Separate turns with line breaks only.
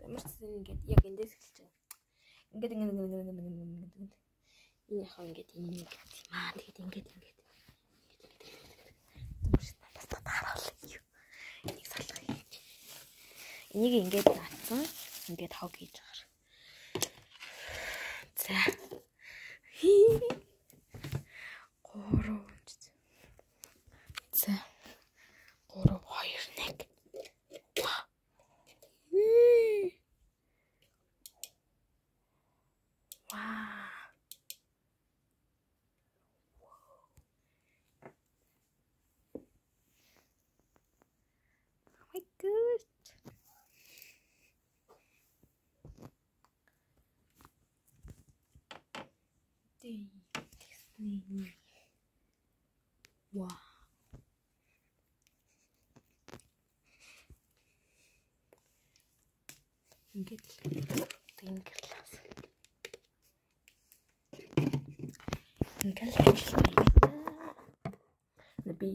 Тамирчсан ингээд яг эндээс эхэлж байгаа. Ингээд энэ яг ингээд юм аа тэгээд ингээд тамирчсан надад тараалаа юу. Энийг салгая. Энийг ингээд наацсан. Ингээд хог хийж байгаа. За. 3 За. 3 2 1. Wow. Ингээд тэнгэрлээс. Ингээд би